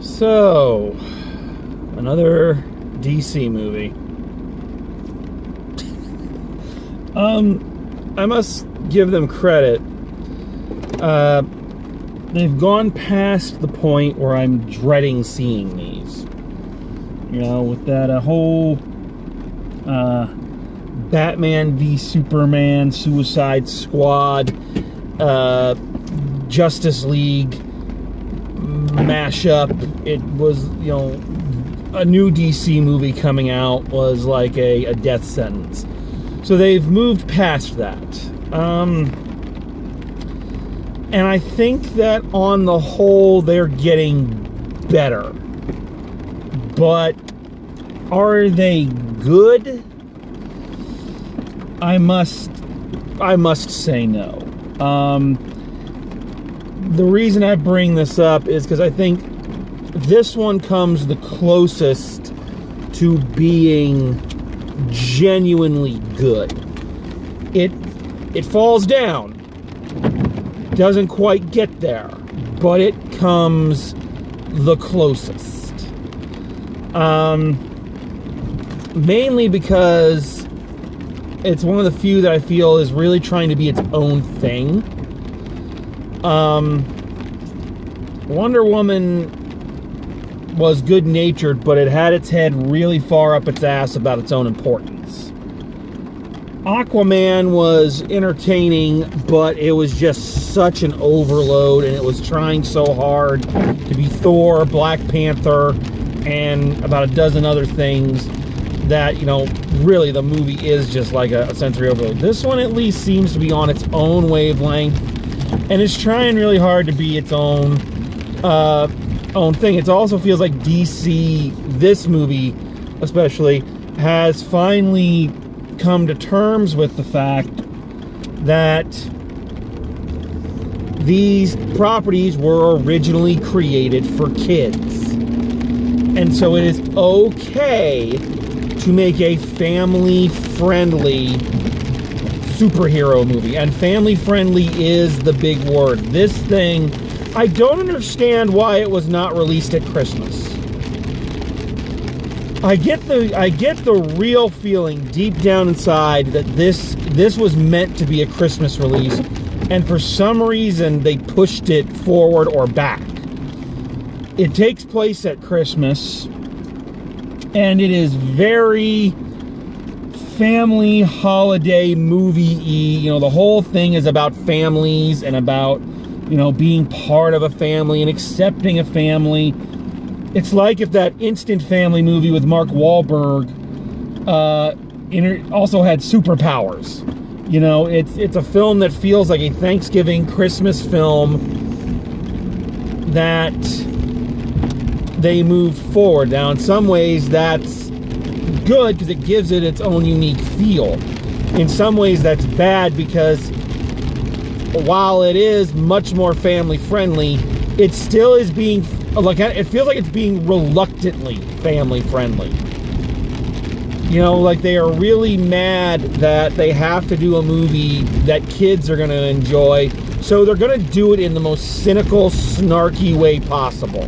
So, another DC movie. I must give them credit. They've gone past the point where I'm dreading seeing these. You know, with that whole Batman v Superman, Suicide Squad, Justice League mashup. It was, you know, a new DC movie coming out was like a death sentence. So they've moved past that. And I think that on the whole, they're getting better. But are they good? I must say no. The reason I bring this up is because I think this one comes the closest to being genuinely good. It falls down. Doesn't quite get there, but it comes the closest. Mainly because it's one of the few that I feel is really trying to be its own thing. Wonder Woman was good-natured, but it had its head really far up its ass about its own importance. Aquaman was entertaining, but it was just such an overload, and it was trying so hard to be Thor, Black Panther, and about a dozen other things that, you know, really the movie is just like a sensory overload. This one at least seems to be on its own wavelength, and it's trying really hard to be its own thing. It also feels like DC, this movie especially, has finally come to terms with the fact that these properties were originally created for kids. And so it is okay to make a family-friendly superhero movie. And family-friendly is the big word. This thing, I don't understand why it was not released at Christmas. I get the real feeling deep down inside that this was meant to be a Christmas release, and for some reason they pushed it forward or back. It takes place at Christmas, and it is very family holiday movie-y. You know, the whole thing is about families and about, you know, being part of a family and accepting a family. It's like if that Instant Family movie with Mark Wahlberg also had superpowers. You know, it's a film that feels like a Thanksgiving, Christmas film that they moved forward. Now, in some ways, that's good because it gives it its own unique feel. In some ways, that's bad because while it is much more family-friendly, it still is being, like, it feels like it's being reluctantly family-friendly. You know, like they are really mad that they have to do a movie that kids are going to enjoy, so they're going to do it in the most cynical, snarky way possible.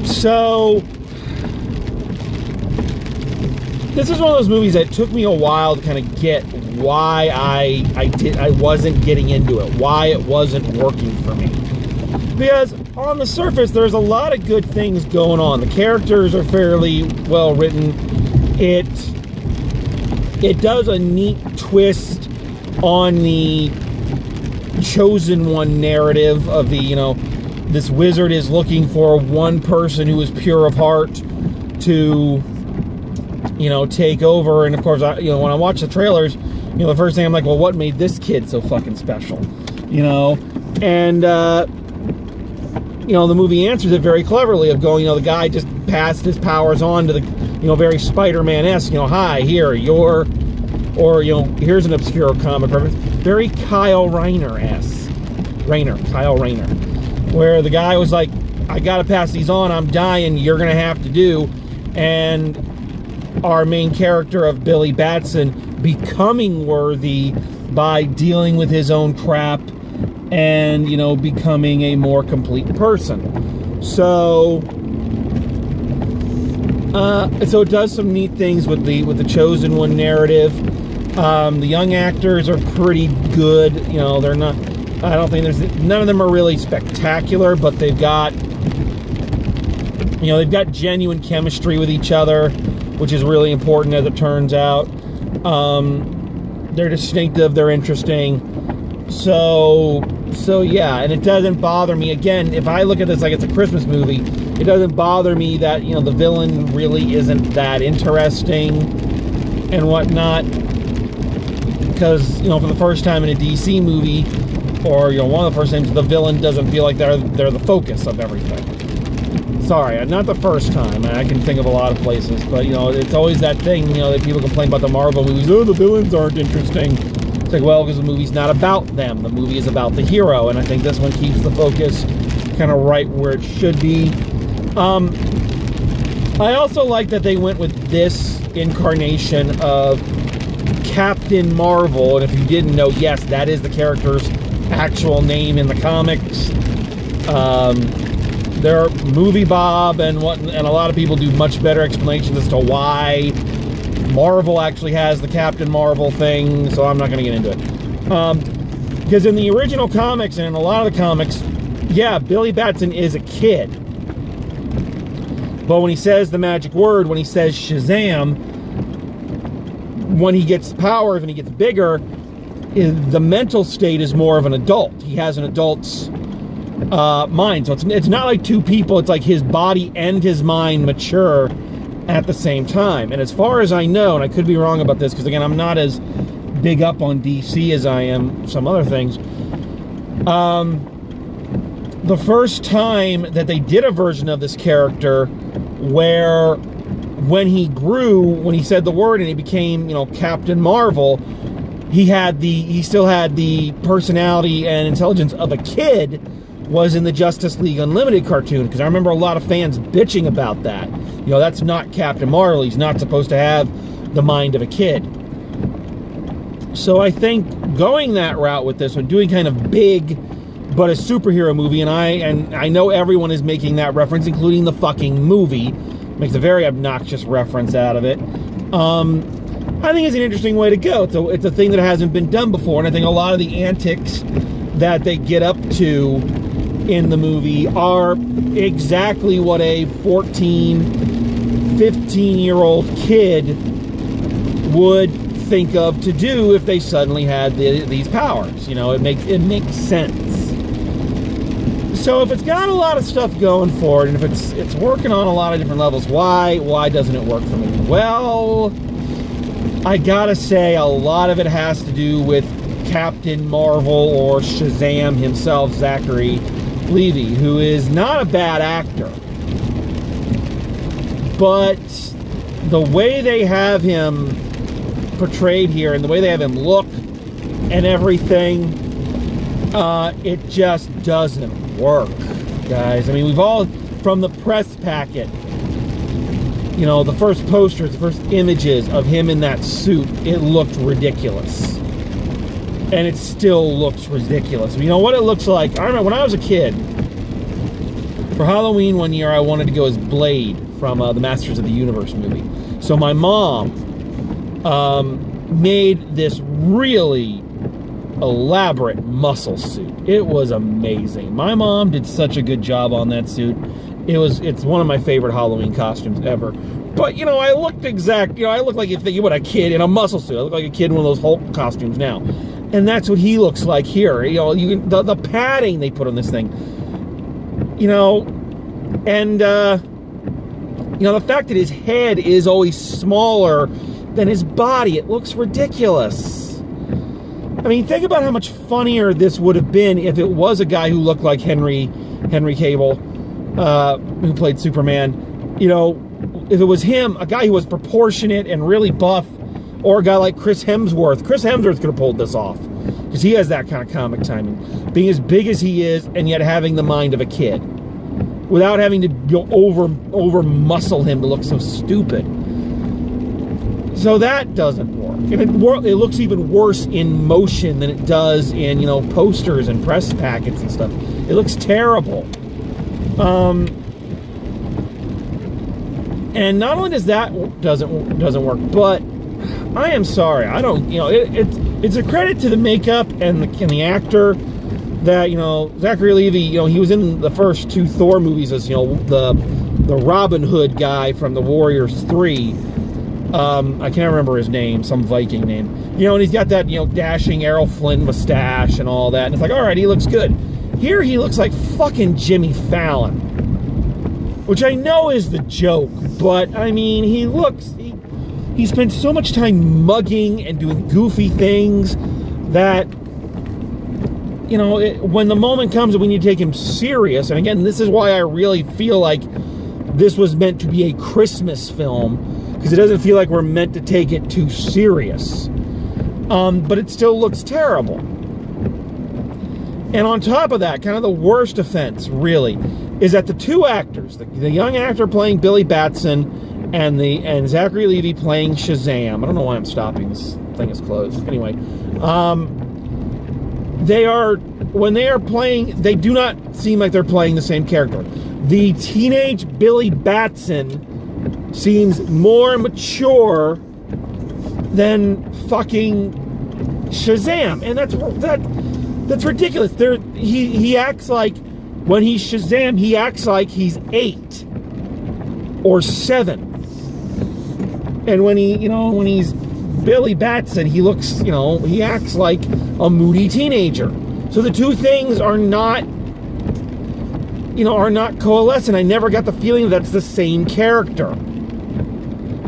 So, this is one of those movies that took me a while to kind of get why I wasn't getting into it, why it wasn't working for me. Because on the surface, there's a lot of good things going on. The characters are fairly well written. It does a neat twist on the chosen one narrative of the, you know, this wizard is looking for one person who is pure of heart to, you know, take over. And of course, you know, when I watch the trailers, you know, the first thing I'm like, well, what made this kid so fucking special? You know, and you know, the movie answers it very cleverly of going, you know, the guy just passed his powers on to the, you know, very Spider-Man-esque, you know, hi, here, you're, or, you know, here's an obscure comic reference, very Kyle Rayner-esque, Kyle Rayner, where the guy was like, I gotta pass these on, I'm dying, you're gonna have to do, and our main character of Billy Batson becoming worthy by dealing with his own crap and, you know, becoming a more complete person. So it does some neat things with the Chosen One narrative. The young actors are pretty good. You know, they're not, I don't think none of them are really spectacular, but they've got, you know, they've got genuine chemistry with each other, which is really important as it turns out. They're distinctive, they're interesting. So yeah, and it doesn't bother me. Again, if I look at this like it's a Christmas movie, it doesn't bother me that, you know, the villain really isn't that interesting and whatnot. Because, you know, for the first time in a DC movie, or, you know, one of the first times, the villain doesn't feel like they're the focus of everything. Sorry, not the first time. I can think of a lot of places, but, you know, it's always that thing, you know, that people complain about the Marvel movies. Oh, the villains aren't interesting. It's like, well, because the movie's not about them. The movie is about the hero, and I think this one keeps the focus kind of right where it should be. I also like that they went with this incarnation of Captain Marvel, and if you didn't know, yes, that is the character's actual name in the comics. There are Movie Bob and a lot of people do much better explanations as to why Marvel actually has the Captain Marvel thing, so I'm not going to get into it. Because in the original comics and in a lot of the comics, yeah, Billy Batson is a kid. But when he says the magic word, when he says Shazam, when he gets powers and he gets bigger, the mental state is more of an adult. He has an adult's mind. So it's not like two people. It's like his body and his mind mature at the same time. And as far as I know, and I could be wrong about this, because again, I'm not as big up on DC as I am some other things. The first time that they did a version of this character where when he grew, when he said the word and he became, you know, Captain Marvel, he still had the personality and intelligence of a kid, was in the Justice League Unlimited cartoon, because I remember a lot of fans bitching about that. You know, that's not Captain Marvel. He's not supposed to have the mind of a kid. So I think going that route with this one, doing kind of big but a superhero movie, and I know everyone is making that reference, including the fucking movie, makes a very obnoxious reference out of it. I think it's an interesting way to go. It's a thing that hasn't been done before, and I think a lot of the antics that they get up to in the movie are exactly what a 14, 15-year-old kid would think of to do if they suddenly had these powers. You know, it makes sense. So if it's got a lot of stuff going for it, and if it's working on a lot of different levels, why doesn't it work for me? Well, I gotta say, a lot of it has to do with Captain Marvel, or Shazam himself, Zachary Levi, who is not a bad actor. But the way they have him portrayed here, and the way they have him look and everything, it just doesn't work, guys. I mean, we've all, from the press packet, you know, the first posters, the first images of him in that suit, it looked ridiculous. And it still looks ridiculous. You know what it looks like? I remember when I was a kid, for Halloween one year, I wanted to go as Blade from the Masters of the Universe movie. So my mom made this really elaborate muscle suit. It was amazing. My mom did such a good job on that suit. It's one of my favorite Halloween costumes ever. But, you know, I looked like if you put a kid in a muscle suit. I look like a kid in one of those Hulk costumes now. And that's what he looks like here. You know, the padding they put on this thing. You know, and, you know, the fact that his head is always smaller than his body, it looks ridiculous. I mean, think about how much funnier this would have been if it was a guy who looked like Henry Cavill, who played Superman. You know, if it was him, a guy who was proportionate and really buff, or a guy like Chris Hemsworth. Chris Hemsworth could have pulled this off, because he has that kind of comic timing. Being as big as he is, and yet having the mind of a kid, without having to go over muscle him to look so stupid. So that doesn't work. And it looks even worse in motion than it does in, you know, posters and press packets and stuff. It looks terrible. And not only does that doesn't work, but I am sorry. I don't, you know, it's a credit to the makeup and the actor that, you know, Zachary Levi, you know, he was in the first 2 Thor movies as, you know, the Robin Hood guy from the Warriors 3. I can't remember his name, some Viking name. You know, and he's got that, you know, dashing Errol Flynn mustache and all that. And it's like, all right, he looks good. Here he looks like fucking Jimmy Fallon. Which I know is the joke, but, I mean, he spent so much time mugging and doing goofy things that, you know, when the moment comes that we need to take him serious, and again, this is why I really feel like this was meant to be a Christmas film, because it doesn't feel like we're meant to take it too serious. But it still looks terrible. And on top of that, kind of the worst offense, really, is that the 2 actors, the young actor playing Billy Batson and Zachary Levi playing Shazam. I don't know why I'm stopping. This thing is closed. Anyway, when they are playing, they do not seem like they're playing the same character. The teenage Billy Batson seems more mature than fucking Shazam, and that's ridiculous. He acts like, when he's Shazam, he acts like he's 8 or 7, and when he's Billy Batson, he looks, you know, he acts like a moody teenager. So the 2 things are not, you know, are not coalescent. I never got the feeling that's the same character.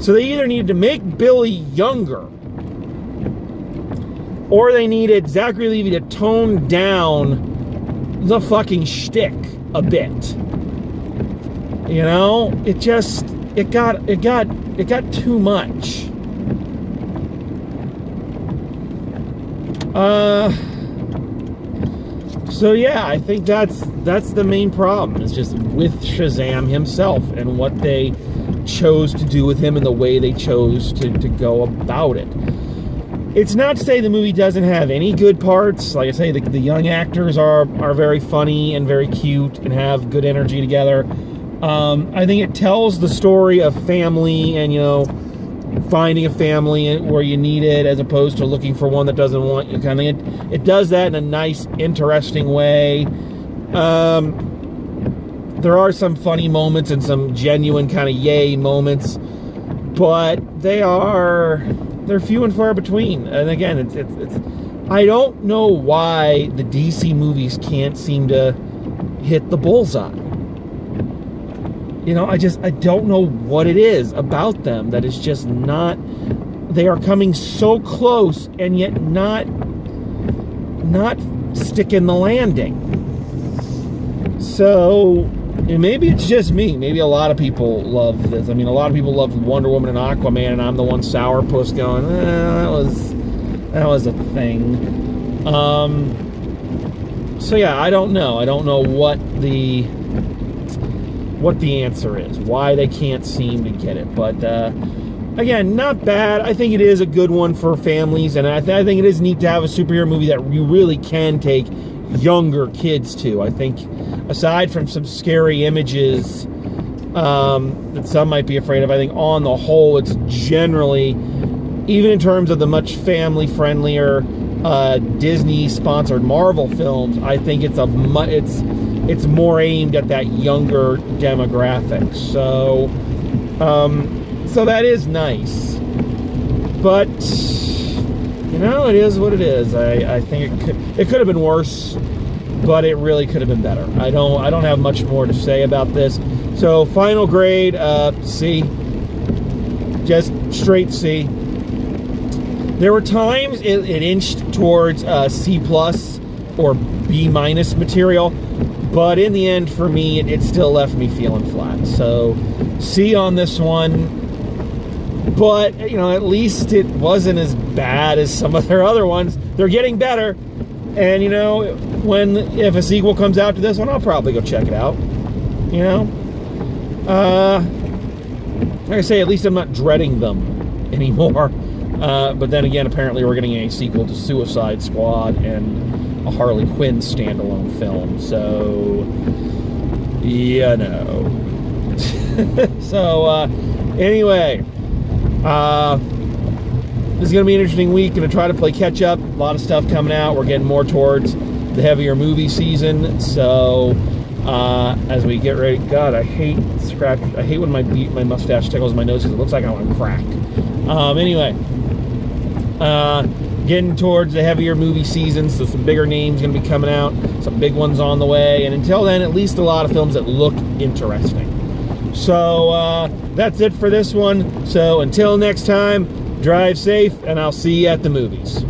So they either needed to make Billy younger, or they needed Zachary Levi to tone down the fucking shtick a bit. You know, it got too much. So yeah, I think that's the main problem. It's just with Shazam himself and what they chose to do with him and the way they chose to go about it. It's not to say the movie doesn't have any good parts. Like I say, the young actors are very funny and very cute and have good energy together. I think it tells the story of family and, you know, finding a family where you need it as opposed to looking for one that doesn't want you kind of thing. It does that in a nice, interesting way. There are some funny moments and some genuine kind of yay moments, but they're few and far between. And again, it's I don't know why the DC movies can't seem to hit the bullseye. You know, I don't know what it is about them that is just not, they are coming so close and yet not sticking the landing. So, and maybe it's just me. Maybe a lot of people love this. I mean, a lot of people love Wonder Woman and Aquaman, and I'm the one sourpuss going, that was a thing. So yeah, I don't know. I don't know what the answer is, why they can't seem to get it. But again, not bad. I think it is a good one for families, and I think it is neat to have a superhero movie that you really can take younger kids to. I think aside from some scary images that some might be afraid of, I think on the whole it's generally, even in terms of the much family friendlier Disney sponsored Marvel films, I think it's more aimed at that younger demographic. So so that is nice, but you know, it is what it is. I think it could have been worse, but it really could have been better. I don't have much more to say about this. So final grade, C, just straight C. There were times it inched towards C+ or B- material, but in the end, for me, it still left me feeling flat. So C on this one. But, you know, at least it wasn't as bad as some of their other ones. They're getting better. And, you know, if a sequel comes out to this one, I'll probably go check it out. You know? Like I say, at least I'm not dreading them. anymore. But then again, apparently we're getting a sequel to Suicide Squad and a Harley Quinn standalone film. So, you know. So, anyway, this is going to be an interesting week. Going to try to play catch up. A lot of stuff coming out. We're getting more towards the heavier movie season. So, as we get ready, God, I hate when my mustache tickles my nose because it looks like I want to crack. Anyway, getting towards the heavier movie season, so some bigger names going to be coming out, some big ones on the way, and until then, at least a lot of films that look interesting. So, that's it for this one. So, until next time, drive safe, and I'll see you at the movies.